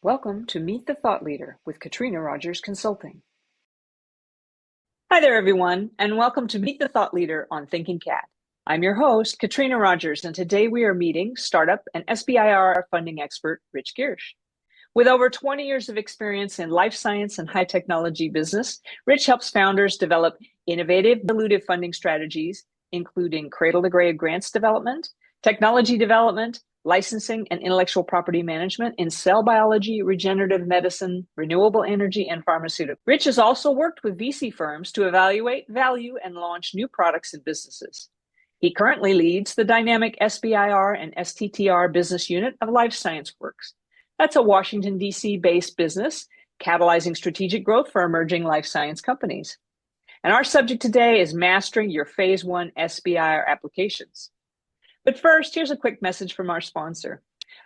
Welcome to Meet the Thought Leader with Katrina Rogers Consulting. Hi there, everyone, and welcome to Meet the Thought Leader on Thinking Cat. I'm your host, Katrina Rogers, and today we are meeting startup and SBIR funding expert, Rich Giersch. With over 20 years of experience in life science and high technology business, Rich helps founders develop innovative, dilutive funding strategies, including cradle-to-grave grants development, technology development, licensing and intellectual property management in cell biology, regenerative medicine, renewable energy, and pharmaceuticals. Rich has also worked with VC firms to evaluate, value, and launch new products and businesses. He currently leads the dynamic SBIR and STTR business unit of Life Science Works. That's a Washington, D.C. based business catalyzing strategic growth for emerging life science companies. And our subject today is mastering your Phase I SBIR applications. But first, here's a quick message from our sponsor.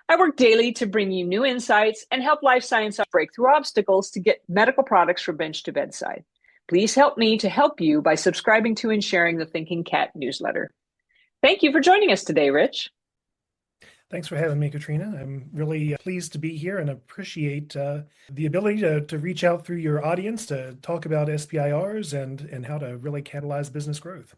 I work daily to bring you new insights and help life science break through obstacles to get medical products from bench to bedside. Please help me to help you by subscribing to and sharing the Thinking Cat newsletter. Thank you for joining us today, Rich. Thanks for having me, Katrina. I'm really pleased to be here and appreciate the ability to reach out through your audience to talk about SBIRs and how to really catalyze business growth.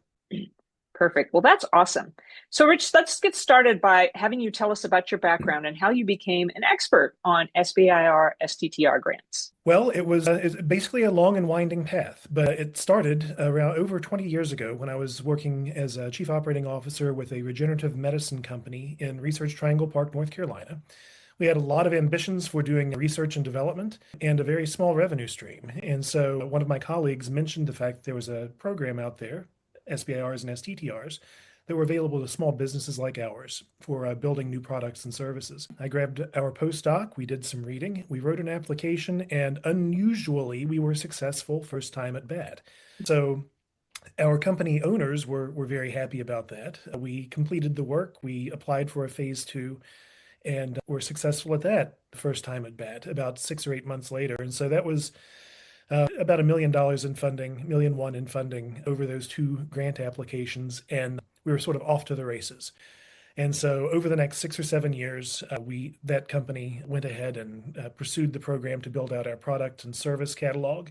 Perfect. Well, that's awesome. So, Rich, let's get started by having you tell us about your background and how you became an expert on SBIR, STTR grants. Well, it's basically a long and winding path, but it started around over 20 years ago when I was working as a chief operating officer with a regenerative medicine company in Research Triangle Park, North Carolina. We had a lot of ambitions for doing research and development and a very small revenue stream. And so one of my colleagues mentioned the fact that there was a program out there, SBIRs and STTRs, that were available to small businesses like ours for building new products and services. I grabbed our postdoc, we did some reading, we wrote an application, and unusually, we were successful first time at bat. So our company owners were very happy about that. We completed the work, we applied for a phase II, and were successful at that the first time at bat, about 6 or 8 months later. And so that was about $1 million in funding, $1.1 million in funding over those 2 grant applications, and we were sort of off to the races. And so over the next 6 or 7 years, that company went ahead and pursued the program to build out our product and service catalog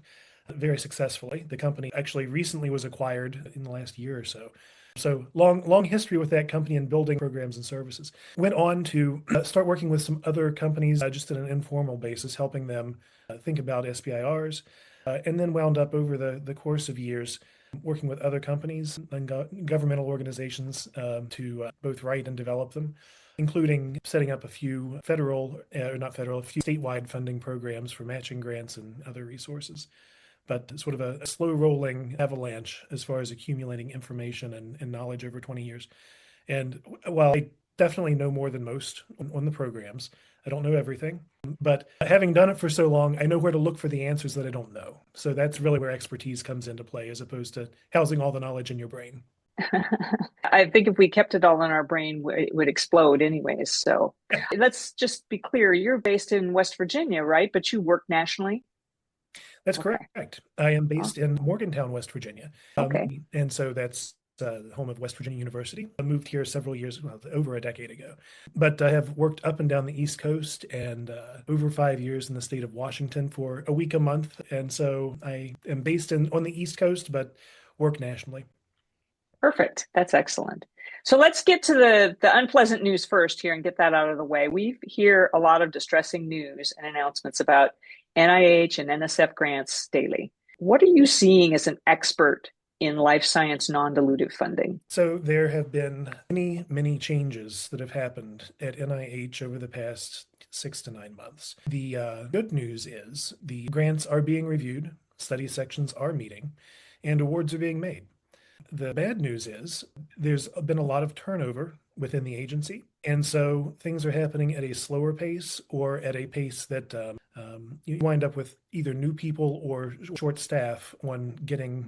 very successfully. The company actually recently was acquired in the last year or so. So long history with that company and building programs and services. Went on to start working with some other companies just on an informal basis, helping them think about SBIRs, and then wound up over the course of years working with other companies and governmental organizations to both write and develop them, including setting up a few a few statewide funding programs for matching grants and other resources. But sort of a slow rolling avalanche as far as accumulating information and knowledge over 20 years. And while I definitely know more than most on the programs, I don't know everything, but having done it for so long, I know where to look for the answers that I don't know. So that's really where expertise comes into play as opposed to housing all the knowledge in your brain. I think if we kept it all in our brain, it would explode anyways. So let's just be clear. You're based in West Virginia, right? But you work nationally? That's correct. I am based in Morgantown, West Virginia. Okay. And so that's the home of West Virginia University. I moved here several years, over a decade ago. But I have worked up and down the East Coast and over 5 years in the state of Washington for a week a month. And so I am based on the East Coast, but work nationally. Perfect. That's excellent. So let's get to the unpleasant news first here and get that out of the way. We hear a lot of distressing news and announcements about NIH and NSF grants daily. What are you seeing as an expert in life science non-dilutive funding? So there have been many changes that have happened at NIH over the past 6 to 9 months. The good news is the grants are being reviewed, study sections are meeting, and awards are being made. The bad news is there's been a lot of turnover within the agency, and so things are happening at a slower pace or at a pace that you wind up with either new people or short staff on getting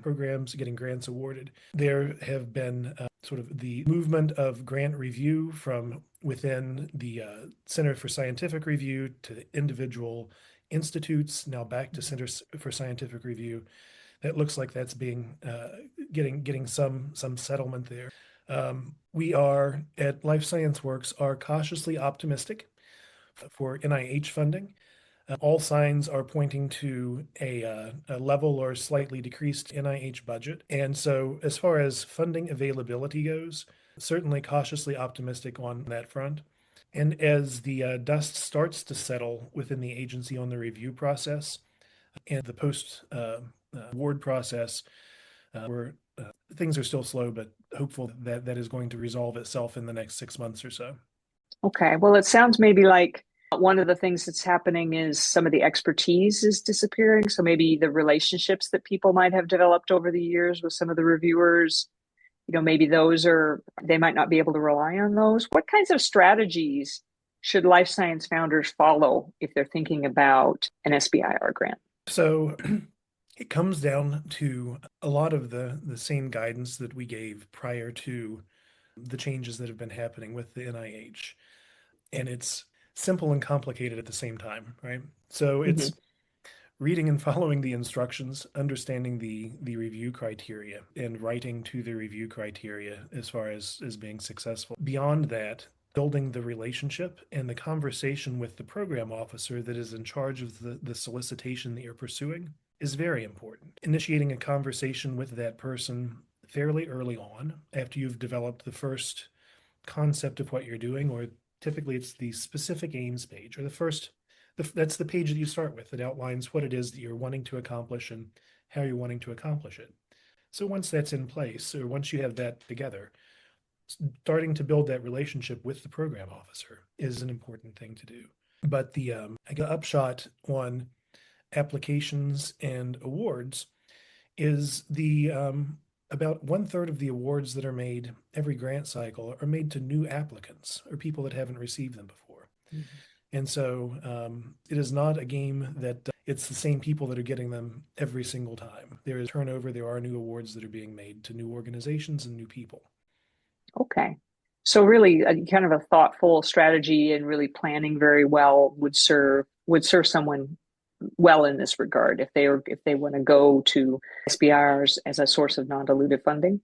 grants awarded. There have been sort of the movement of grant review from within the Center for Scientific Review to individual institutes, now back to Centers for Scientific Review. That looks like that's being getting some settlement there. We are at Life Science Works are cautiously optimistic for NIH funding. All signs are pointing to a level or slightly decreased NIH budget. And so, as far as funding availability goes, certainly cautiously optimistic on that front. And as the dust starts to settle within the agency on the review process and the post award process, where things are still slow, but hopeful that that is going to resolve itself in the next 6 months or so. Okay. Well, it sounds maybe like one of the things that's happening is some of the expertise is disappearing. So maybe the relationships that people might have developed over the years with some of the reviewers, maybe they might not be able to rely on those. What kinds of strategies should life science founders follow if they're thinking about an SBIR grant? So it comes down to a lot of the same guidance that we gave prior to the changes that have been happening with the NIH. And it's simple and complicated at the same time, right? So Mm-hmm. it's reading and following the instructions, understanding the review criteria, and writing to the review criteria as far as being successful. Beyond that, building the relationship and the conversation with the program officer that is in charge of the solicitation that you're pursuing is very important. Initiating a conversation with that person fairly early on after you've developed the first concept of what you're doing, or typically it's the specific aims page, or that's the page that you start with that outlines what it is that you're wanting to accomplish and how you're wanting to accomplish it. So once that's in place, or once you have that together, starting to build that relationship with the program officer is an important thing to do. But the upshot on applications and awards is the about 1/3 of the awards that are made every grant cycle are made to new applicants or people that haven't received them before. Mm-hmm. And so it is not a game that it's the same people that are getting them every single time. There is turnover, there are new awards that are being made to new organizations and new people. Okay. So really a kind of a thoughtful strategy and really planning very well would serve someone well in this regard if they want to go to SBIRs as a source of non-dilutive funding.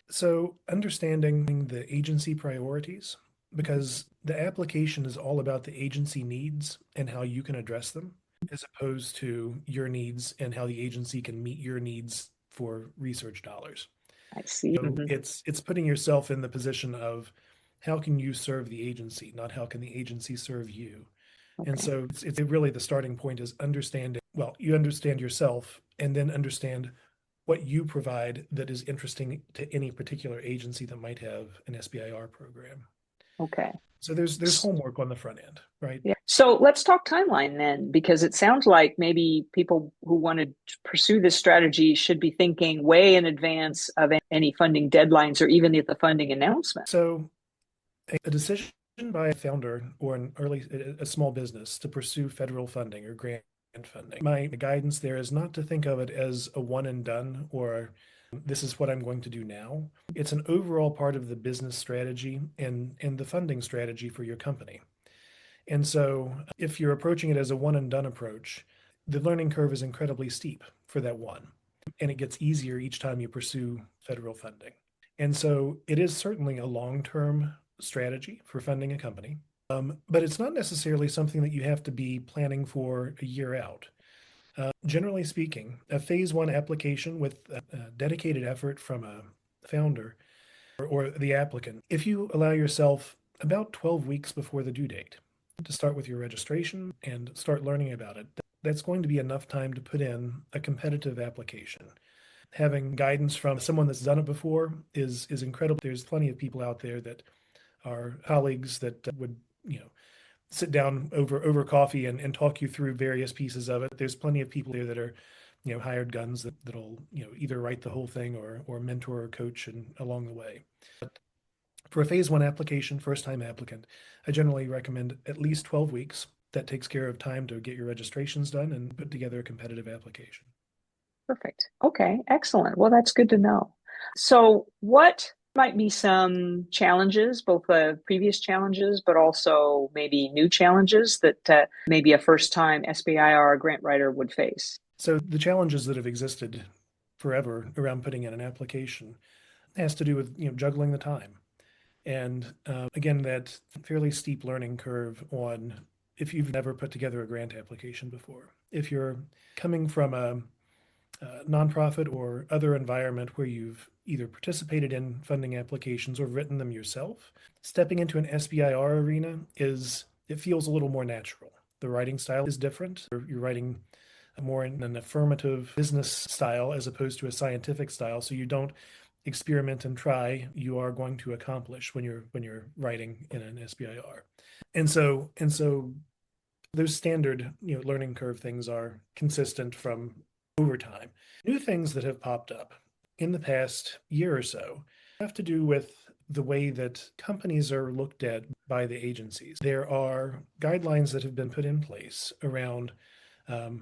So understanding the agency priorities, because the application is all about the agency needs and how you can address them, as opposed to your needs and how the agency can meet your needs for research dollars. I see. So Mm-hmm. it's putting yourself in the position of how can you serve the agency, not how can the agency serve you. And Okay. so it's really the starting point is understanding, well, you understand yourself and then understand what you provide that is interesting to any particular agency that might have an SBIR program. Okay. So there's homework on the front end, right? Yeah. So let's talk timeline then, because it sounds like maybe people who want to pursue this strategy should be thinking way in advance of any funding deadlines or even at the funding announcement. So a decision by a founder or a small business to pursue federal funding or grant funding. My guidance there is not to think of it as a one and done or this is what I'm going to do now. It's an overall part of the business strategy and the funding strategy for your company. And so if you're approaching it as a one and done approach, the learning curve is incredibly steep for that one. And it gets easier each time you pursue federal funding. And so it is certainly a long-term strategy for funding a company, but it's not necessarily something that you have to be planning for a year out. Generally speaking, a phase one application with a dedicated effort from a founder or the applicant, if you allow yourself about 12 weeks before the due date to start with your registration and start learning about it, that's going to be enough time to put in a competitive application. Having guidance from someone that's done it before is incredible. There's plenty of people out there that are colleagues that would, sit down over coffee and talk you through various pieces of it. There's plenty of people there that are, hired guns that'll, either write the whole thing or mentor or coach and along the way. But for a phase one application, first time applicant, I generally recommend at least 12 weeks. That takes care of time to get your registrations done and put together a competitive application. Perfect. Okay, excellent. Well, that's good to know. So, what might be some challenges, both previous challenges, but also maybe new challenges that maybe a first time SBIR grant writer would face? So, the challenges that have existed forever around putting in an application has to do with juggling the time and again that fairly steep learning curve on if you've never put together a grant application before. If you're coming from a nonprofit or other environment where you've either participated in funding applications or written them yourself, stepping into an SBIR arena it feels a little more natural. The writing style is different. You're writing more in an affirmative business style as opposed to a scientific style. So you don't experiment and try. You are going to accomplish when you're writing in an SBIR. And so those standard, learning curve things are consistent from over time. New things that have popped up in the past year or so have to do with the way that companies are looked at by the agencies. There are guidelines that have been put in place around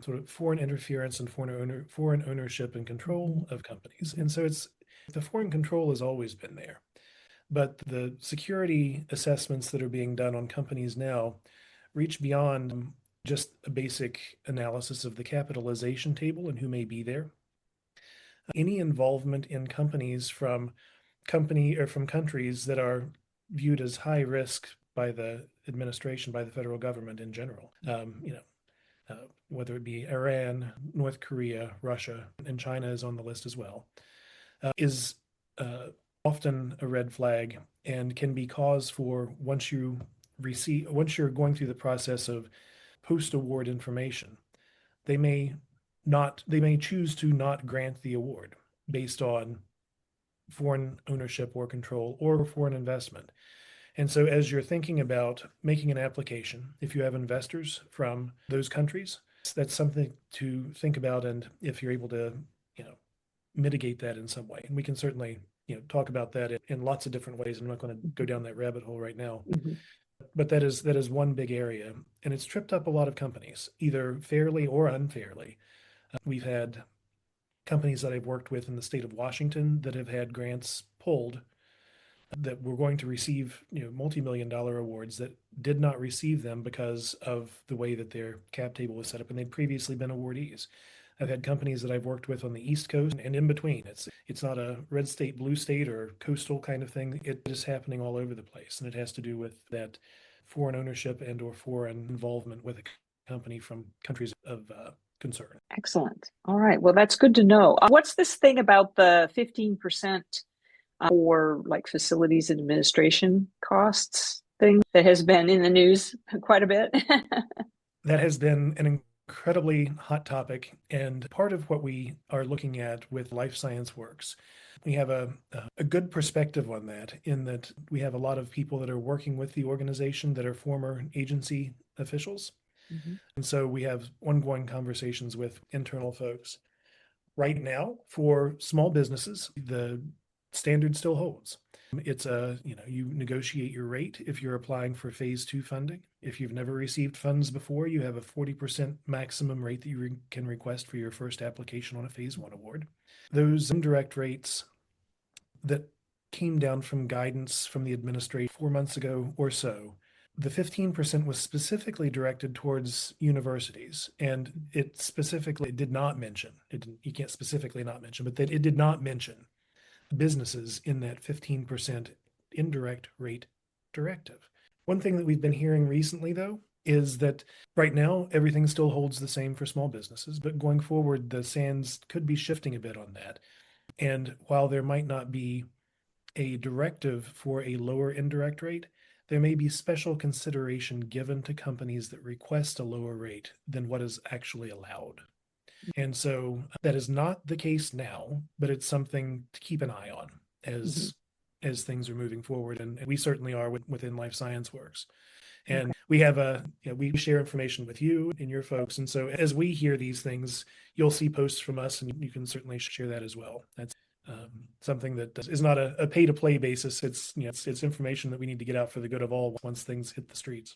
sort of foreign interference and foreign ownership and control of companies. And so the foreign control has always been there. But the security assessments that are being done on companies now reach beyond just a basic analysis of the capitalization table and who may be there. Any involvement in companies from countries that are viewed as high risk by the administration, by the federal government in general. Whether it be Iran, North Korea, Russia, and China is on the list as well, is often a red flag and can be cause for once you're going through the process of post-award information, they may choose to not grant the award based on foreign ownership or control or foreign investment. And so as you're thinking about making an application, if you have investors from those countries, that's something to think about. And if you're able to, mitigate that in some way, and we can certainly, talk about that in lots of different ways. I'm not going to go down that rabbit hole right now. Mm-hmm. But that is one big area, and it's tripped up a lot of companies, either fairly or unfairly. We've had companies that I've worked with in the state of Washington that have had grants pulled that were going to receive, multi-million-dollar awards that did not receive them because of the way that their cap table was set up, and they'd previously been awardees. I've had companies that I've worked with on the East Coast and in between. It's not a red state, blue state, or coastal kind of thing. It is happening all over the place, and it has to do with that foreign ownership and or foreign involvement with a company from countries of concern. Excellent. All right. Well, that's good to know. What's this thing about the 15% for like facilities administration costs thing that has been in the news quite a bit? That has been an incredibly hot topic, and part of what we are looking at with Life Science Works. We have a good perspective on that, in that we have a lot of people that are working with the organization that are former agency officials. Mm-hmm. And so we have ongoing conversations with internal folks. Right now, for small businesses, the standard still holds. It's you negotiate your rate if you're applying for Phase II funding. If you've never received funds before, you have a 40% maximum rate that you can request for your first application on a Phase I award. Those indirect rates that came down from guidance from the administration 4 months ago or so, the 15% was specifically directed towards universities, and it specifically did not mention, you can't specifically not mention, but that it did not mention businesses in that 15% indirect rate directive. One thing that we've been hearing recently, though, is that right now everything still holds the same for small businesses, but going forward, the sands could be shifting a bit on that. And while there might not be a directive for a lower indirect rate, there may be special consideration given to companies that request a lower rate than what is actually allowed. And so that is not the case now, but it's something to keep an eye on as things are moving forward. And we certainly are within Life Science Works. And we have we share information with you and your folks. And so as we hear these things, you'll see posts from us, and you can certainly share that as well. That's something that is not a pay-to-play basis. It's information that we need to get out for the good of all once things hit the streets.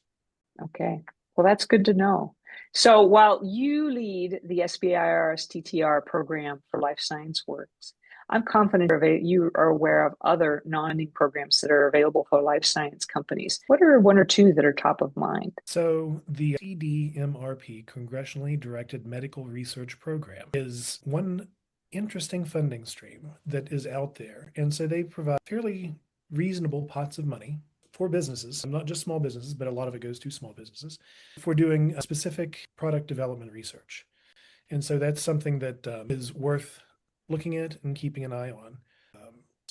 Okay. Well, that's good to know. So while you lead the SBIR's TTR program for Life Science Works, I'm confident you are aware of other non-funding programs that are available for life science companies. What are one or two that are top of mind? So the CDMRP, Congressionally Directed Medical Research Program, is one interesting funding stream that is out there. And so they provide fairly reasonable pots of money for businesses, not just small businesses, but a lot of it goes to small businesses, for doing specific product development research. And so that's something that is worth looking at and keeping an eye on.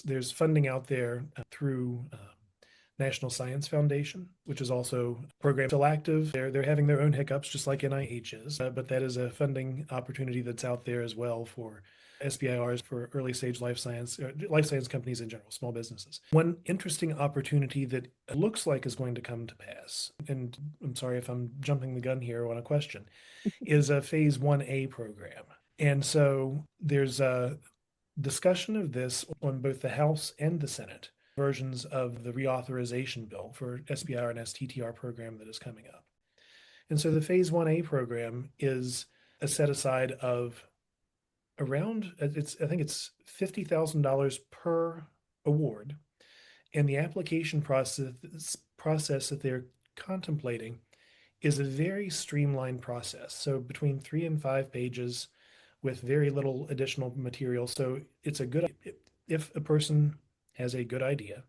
There's funding out there through National Science Foundation, which is also a program still active. They're having their own hiccups, just like NIH is, but that is a funding opportunity that's out there as well for SBIRs, for early stage life science companies in general, small businesses. One interesting opportunity that looks like is going to come to pass, and I'm sorry if I'm jumping the gun here on a question, is a Phase I program. And so there's a discussion of this on both the House and the Senate versions of the reauthorization bill for SBIR and STTR program that is coming up. And so the Phase I program is a set aside of around, I think it's $50,000 per award. And the application process that they're contemplating is a very streamlined process. So between 3 and 5 pages with very little additional material. So it's a good, if a person has a good idea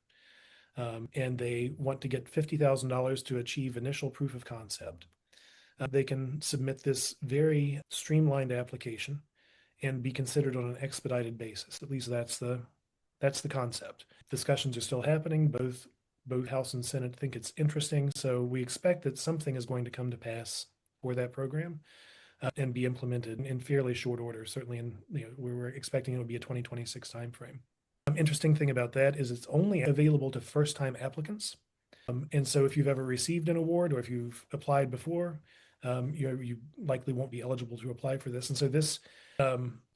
and they want to get $50,000 to achieve initial proof of concept, they can submit this very streamlined application and be considered on an expedited basis. At least that's the concept. Discussions are still happening. Both House and Senate think it's interesting. So we expect that something is going to come to pass for that program and be implemented in fairly short order. Certainly, we were expecting it would be a 2026 timeframe. Interesting thing about that is it's only available to first-time applicants. And so if you've ever received an award or if you've applied before, you likely won't be eligible to apply for this. And so this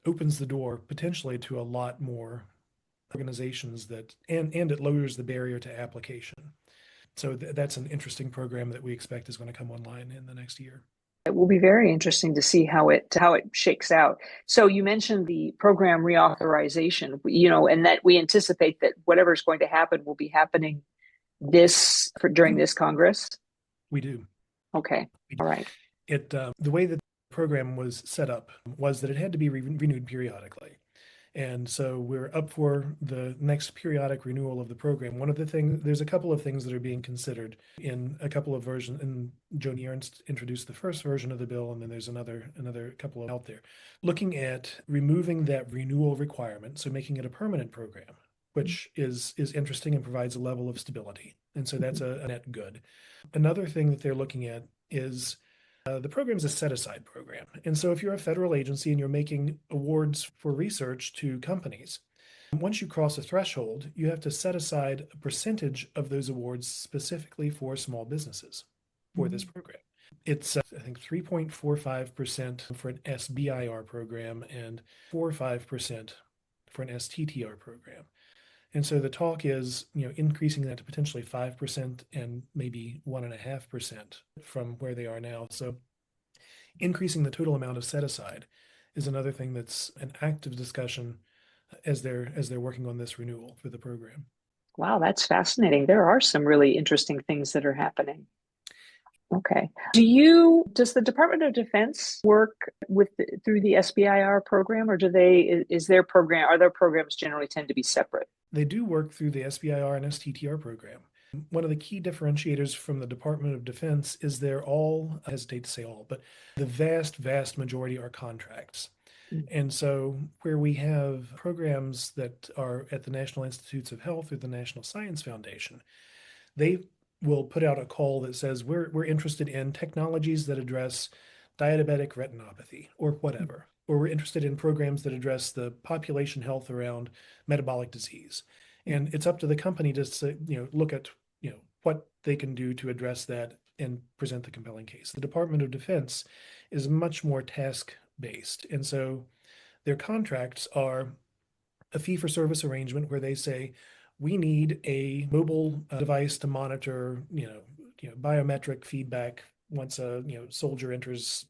opens the door potentially to a lot more organizations and it lowers the barrier to application. So that's an interesting program that we expect is going to come online in the next year. It will be very interesting to see how it shakes out. So you mentioned the program reauthorization, and that we anticipate that whatever's going to happen will be happening during this Congress. We do. Okay. All right. The way that the program was set up was that it had to be renewed periodically. And so we're up for the next periodic renewal of the program. There's a couple of things that are being considered in a couple of versions. And Joni Ernst introduced the first version of the bill, and then there's another couple out there. Looking at removing that renewal requirement, so making it a permanent program, which is interesting and provides a level of stability. And so that's a net good. Another thing that they're looking at is the program is a set-aside program. And so if you're a federal agency and you're making awards for research to companies, once you cross a threshold, you have to set aside a percentage of those awards specifically for small businesses for this program. It's, I think, 3.45% for an SBIR program and 4 or 5% for an STTR program. And so the talk is, increasing that to potentially 5% and maybe 1.5% from where they are now. So increasing the total amount of set aside is another thing that's an active discussion as they're working on this renewal for the program. Wow, that's fascinating. There are some really interesting things that are happening. Okay. Does the Department of Defense work through the SBIR program, or are their programs generally tend to be separate? They do work through the SBIR and STTR program. One of the key differentiators from the Department of Defense is they're all, I hesitate to say all, but the vast, vast majority are contracts. And so where we have programs that are at the National Institutes of Health or the National Science Foundation, they will put out a call that says, we're interested in technologies that address diabetic retinopathy or whatever, or we're interested in programs that address the population health around metabolic disease. And it's up to the company to say, look at, what they can do to address that and present the compelling case. The Department of Defense is much more task-based. And so their contracts are a fee-for-service arrangement where they say, we need a mobile device to monitor, biometric feedback once a soldier enters,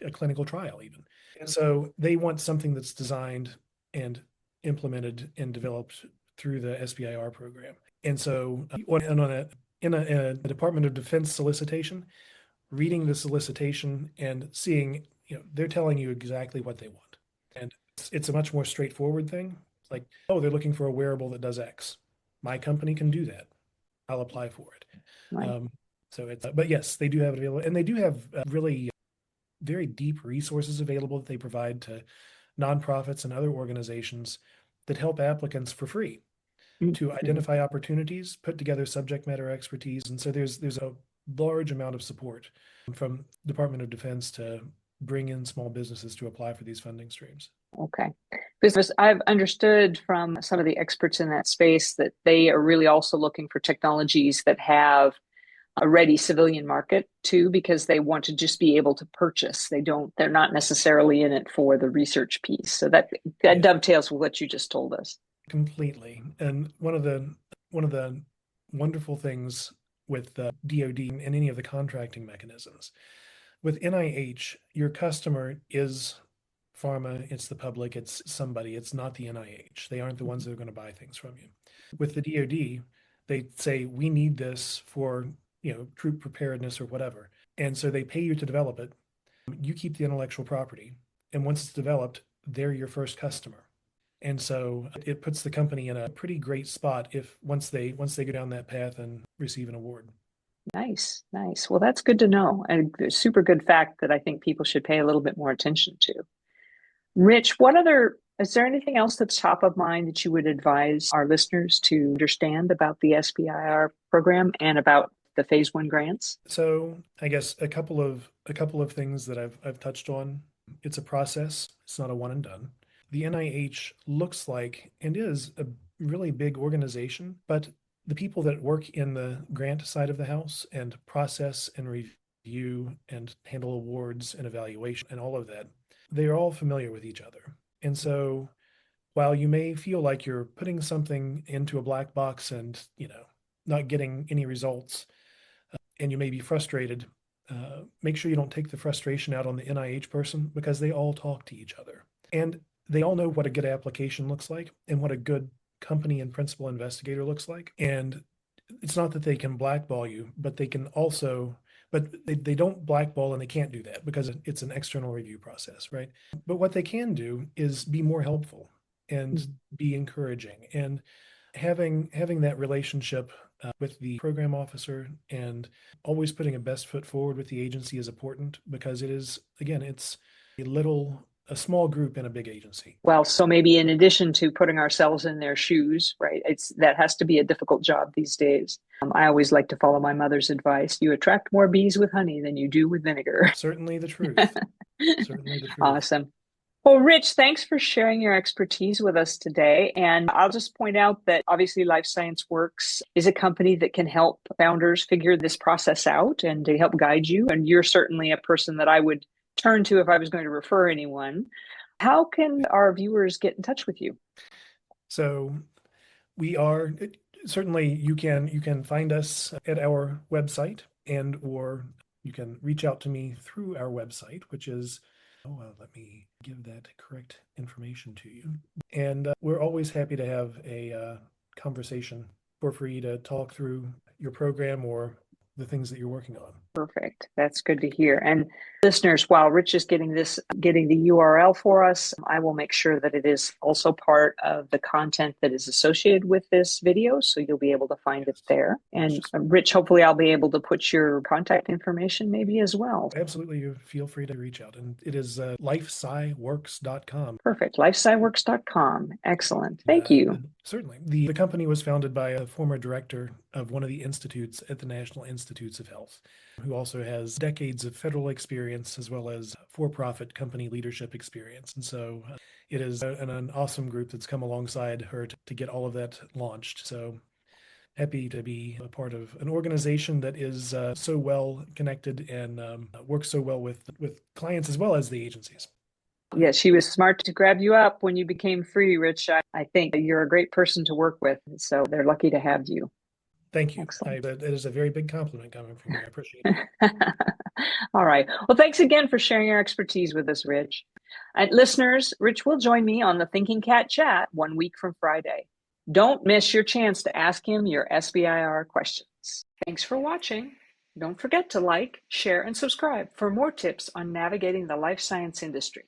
a clinical trial even. And so they want something that's designed and implemented and developed through the SBIR program. And so in a Department of Defense solicitation, reading the solicitation and seeing, they're telling you exactly what they want. And it's a much more straightforward thing. It's like, oh, they're looking for a wearable that does X. My company can do that. I'll apply for it. Right. So it's, but yes, they do have it available, and they do have really very deep resources available that they provide to nonprofits and other organizations that help applicants for free to Mhm. identify opportunities, put together subject matter expertise. And so there's a large amount of support from Department of Defense to bring in small businesses to apply for these funding streams. Okay. Because I've understood from some of the experts in that space that they are really also looking for technologies that have a ready civilian market too, because they want to just be able to purchase. They're not necessarily in it for the research piece. So that Yeah, dovetails with what you just told us. completely. And one of the wonderful things with the DoD and any of the contracting mechanisms with NIH, your customer is pharma, it's the public, it's somebody, it's not the NIH. They aren't the ones that are going to buy things from you. With the DoD, they say, we need this for, troop preparedness or whatever. And so they pay you to develop it. You keep the intellectual property. And once it's developed, they're your first customer. And so it puts the company in a pretty great spot if once they go down that path and receive an award. Nice, nice. Well, that's good to know. And a super good fact that I think people should pay a little bit more attention to. Rich, is there anything else that's top of mind that you would advise our listeners to understand about the SBIR program and about the Phase I grants? So I guess a couple of things that I've touched on. It's a process. It's not a one and done. The NIH looks like and is a really big organization, but the people that work in the grant side of the house and process and review and handle awards and evaluation and all of that, they are all familiar with each other. And so while you may feel like you're putting something into a black box and, not getting any results, and you may be frustrated, make sure you don't take the frustration out on the NIH person because they all talk to each other. And they all know what a good application looks like and what a good company and principal investigator looks like. And it's not that they can blackball you, but they don't blackball and they can't do that because it's an external review process, right? But what they can do is be more helpful and be encouraging and having that relationship with the program officer and always putting a best foot forward with the agency is important because it's a small group in a big agency. Well, so maybe in addition to putting ourselves in their shoes, right? That has to be a difficult job these days. I always like to follow my mother's advice. You attract more bees with honey than you do with vinegar. Certainly the truth. Certainly the truth. Awesome. Well, Rich, thanks for sharing your expertise with us today. And I'll just point out that obviously Life Science Works is a company that can help founders figure this process out and to help guide you. And you're certainly a person that I would turn to if I was going to refer anyone. How can our viewers get in touch with you? So we are certainly you can find us at our website or you can reach out to me through our website, which is let me give that correct information to you. And we're always happy to have a conversation for free to talk through your program or the things that you're working on. Perfect. That's good to hear. And listeners, while Rich is getting the URL for us, I will make sure that it is also part of the content that is associated with this video. So you'll be able to find it there. And Rich, hopefully I'll be able to put your contact information maybe as well. Absolutely. You feel free to reach out. And it is lifesciworks.com. Perfect. Lifesciworks.com. Excellent. Thank you. Certainly. The company was founded by a former director of one of the institutes at the National Institutes of Health, who also has decades of federal experience as well as for-profit company leadership experience. And so it is an awesome group that's come alongside her to get all of that launched. So happy to be a part of an organization that is so well connected and works so well with clients as well as the agencies. Yeah, she was smart to grab you up when you became free, Rich. I think you're a great person to work with. So they're lucky to have you. Thank you. Excellent. That is a very big compliment coming from you. I appreciate it. All right. Well, thanks again for sharing your expertise with us, Rich. And listeners, Rich will join me on the Thinking Cat chat 1 week from Friday. Don't miss your chance to ask him your SBIR questions. Thanks for watching. Don't forget to like, share, and subscribe for more tips on navigating the life science industry.